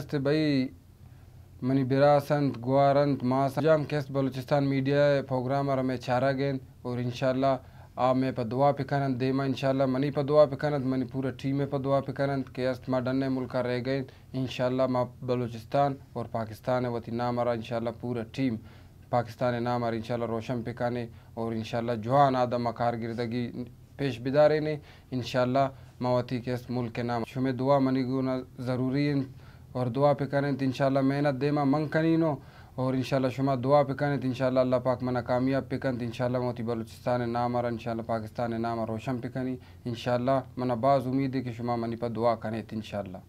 Cast भाई money बिरासंत गुआरंत मास जाम cast Balochistan media programme और हमें चारा गेंद और इंशाल्लाह आप मैं पर दुआ पिकनत देमा इंशाल्लाह मनी पर दुआ पिकनत मनी पूरा टीम पर दुआ पिकनत केस्ट मा डन्ने मुल्क रह गए इंशाल्लाह मा बलूचिस्तान और पाकिस्तान है वती नाम आ इंशाल्लाह पूरा टीम पाकिस्तान नाम आ इंशाल्लाह रोशन पिकाने और इंशाल्लाह जवान आदम कारगिर्दगी पेश बिदारे ने इंशाल्लाह मावती केस्ट मुल्क के नाम शुमे दुआ मनी गुना ज़रूरी है और दुआ पे करें तो इंशाल्लाह मेहनत देमा मंग कनीनो और इंशाल्लाह शुमा दुआ पे करें तो इंशाल्लाह अल्लाह पाक मना कामयाब पे कन इंशाल्लाह मोती बलूचिस्तान नाम और इंशाल्लाह पाकिस्तान नाम रोशन पे कनी इंशाल्लाह मना बाज़ उम्मीद है कि शुमा मनी पर दुआ करें इंशाल्लाह।